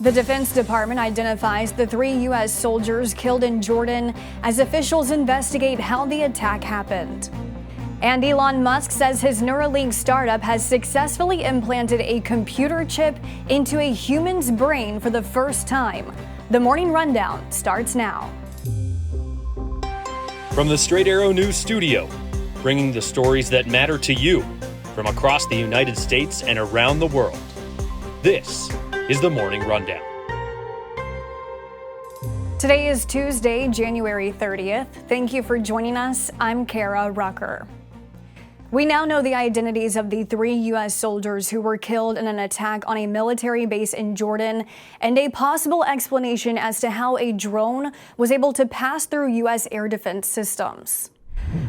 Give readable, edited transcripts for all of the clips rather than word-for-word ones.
The Defense Department identifies the 3 U.S. soldiers killed in Jordan as officials investigate how the attack happened. And Elon Musk says his Neuralink startup has successfully implanted a computer chip into a human's brain for the first time. The Morning Rundown starts now. From the Straight Arrow News Studio, bringing the stories that matter to you from across the United States and around the world. This is the Morning Rundown. Today is Tuesday, January 30th. Thank you for joining us. I'm Kara Rucker. We now know the identities of the 3 U.S. soldiers who were killed in an attack on a military base in Jordan, and a possible explanation as to how a drone was able to pass through U.S. air defense systems.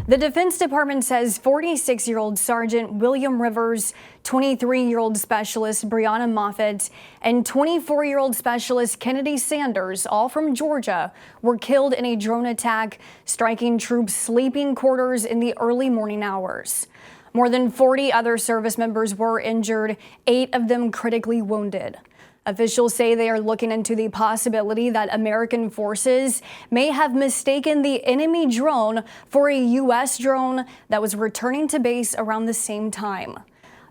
The Defense Department says 46-year-old Sergeant William Rivers, 23-year-old Specialist Brianna Moffitt, and 24-year-old Specialist Kennedy Sanders, all from Georgia, were killed in a drone attack, striking troops' sleeping quarters in the early morning hours. More than 40 other service members were injured, 8 of them critically wounded. Officials say they are looking into the possibility that American forces may have mistaken the enemy drone for a U.S. drone that was returning to base around the same time.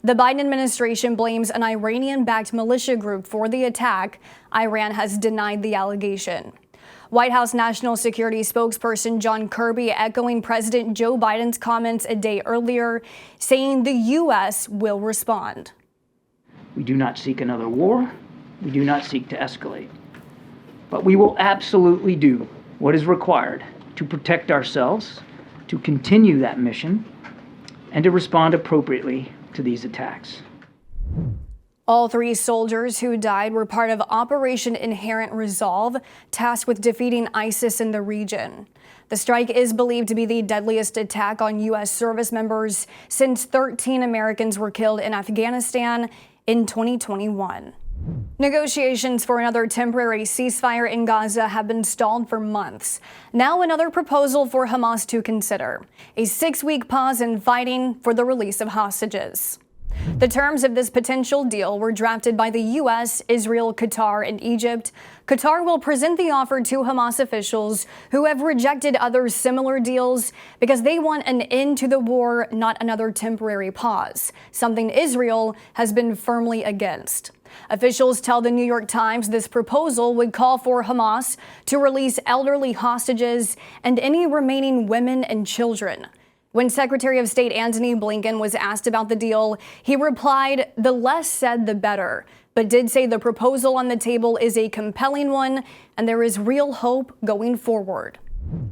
The Biden administration blames an Iranian-backed militia group for the attack. Iran has denied the allegation. White House National Security spokesperson John Kirby echoing President Joe Biden's comments a day earlier, saying the U.S. will respond. We do not seek another war. We do not seek to escalate, but we will absolutely do what is required to protect ourselves, to continue that mission, and to respond appropriately to these attacks. All 3 soldiers who died were part of Operation Inherent Resolve, tasked with defeating ISIS in the region. The strike is believed to be the deadliest attack on U.S. service members since 13 Americans were killed in Afghanistan in 2021. Negotiations for another temporary ceasefire in Gaza have been stalled for months. Now another proposal for Hamas to consider: a 6-week pause in fighting for the release of hostages. The terms of this potential deal were drafted by the U.S., Israel, Qatar, and Egypt. Qatar will present the offer to Hamas officials who have rejected other similar deals because they want an end to the war, not another temporary pause, something Israel has been firmly against. Officials tell the New York Times this proposal would call for Hamas to release elderly hostages and any remaining women and children. When Secretary of State Antony Blinken was asked about the deal, he replied, "The less said, the better," but did say the proposal on the table is a compelling one and there is real hope going forward.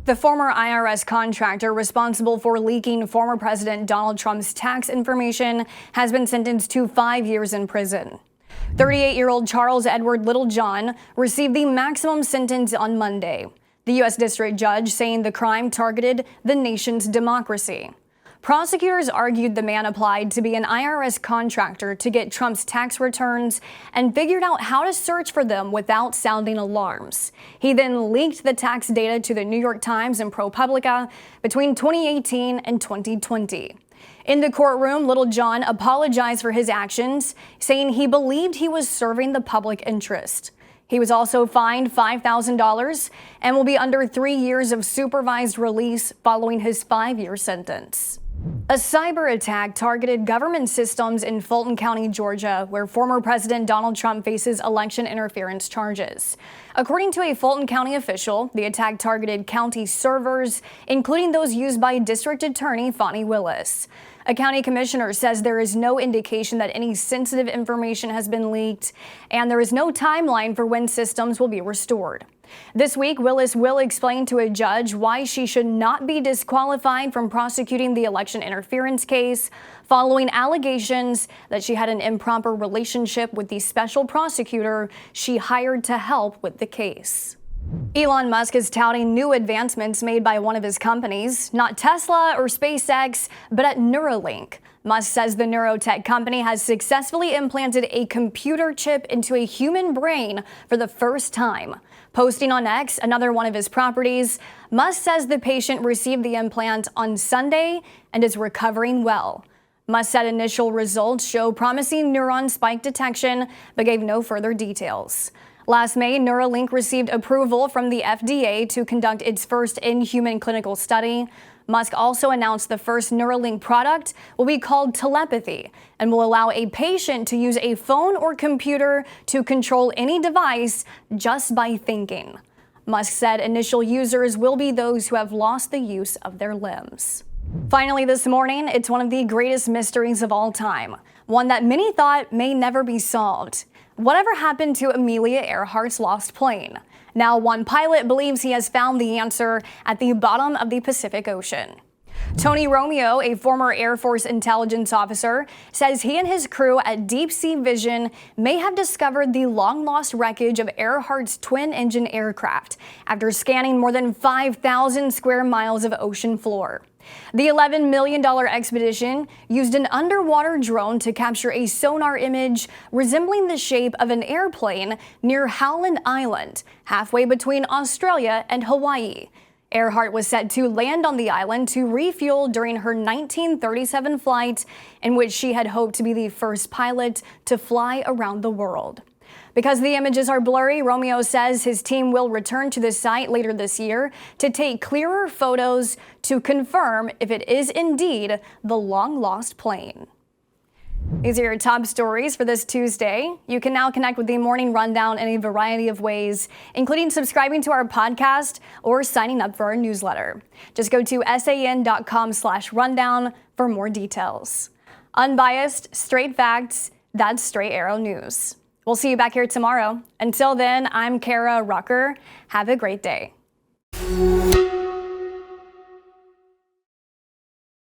The former IRS contractor responsible for leaking former President Donald Trump's tax information has been sentenced to 5 years in prison. 38-year-old Charles Edward Littlejohn received the maximum sentence on Monday. The U.S. District Judge saying the crime targeted the nation's democracy. Prosecutors argued the man applied to be an IRS contractor to get Trump's tax returns and figured out how to search for them without sounding alarms. He then leaked the tax data to the New York Times and ProPublica between 2018 and 2020. In the courtroom, Littlejohn apologized for his actions, saying he believed he was serving the public interest. He was also fined $5,000 and will be under 3 years of supervised release following his 5-year sentence. A cyber attack targeted government systems in Fulton County, Georgia, where former President Donald Trump faces election interference charges. According to a Fulton County official, the attack targeted county servers, including those used by District Attorney Fani Willis. A county commissioner says there is no indication that any sensitive information has been leaked, and there is no timeline for when systems will be restored. This week, Willis will explain to a judge why she should not be disqualified from prosecuting the election interference case following allegations that she had an improper relationship with the special prosecutor she hired to help with the case. Elon Musk is touting new advancements made by one of his companies, not Tesla or SpaceX, but at Neuralink. Musk says the neurotech company has successfully implanted a computer chip into a human brain for the first time. Posting on X, another one of his properties, Musk says the patient received the implant on Sunday and is recovering well. Musk said initial results show promising neuron spike detection, but gave no further details. Last May, Neuralink received approval from the FDA to conduct its first in-human clinical study. Musk also announced the first Neuralink product will be called telepathy and will allow a patient to use a phone or computer to control any device just by thinking. Musk said initial users will be those who have lost the use of their limbs. Finally this morning, it's one of the greatest mysteries of all time, one that many thought may never be solved. Whatever happened to Amelia Earhart's lost plane? Now one pilot believes he has found the answer at the bottom of the Pacific Ocean. Tony Romeo, a former Air Force intelligence officer, says he and his crew at Deep Sea Vision may have discovered the long-lost wreckage of Earhart's twin-engine aircraft after scanning more than 5,000 square miles of ocean floor. The $11 million expedition used an underwater drone to capture a sonar image resembling the shape of an airplane near Howland Island, halfway between Australia and Hawaii. Earhart was set to land on the island to refuel during her 1937 flight, in which she had hoped to be the first pilot to fly around the world. Because the images are blurry, Romeo says his team will return to the site later this year to take clearer photos to confirm if it is indeed the long-lost plane. These are your top stories for this Tuesday. You can now connect with the Morning Rundown in a variety of ways, including subscribing to our podcast or signing up for our newsletter. Just go to san.com/rundown for more details. Unbiased, straight facts, that's Straight Arrow News. We'll see you back here tomorrow. Until then, I'm Kara Rucker. Have a great day.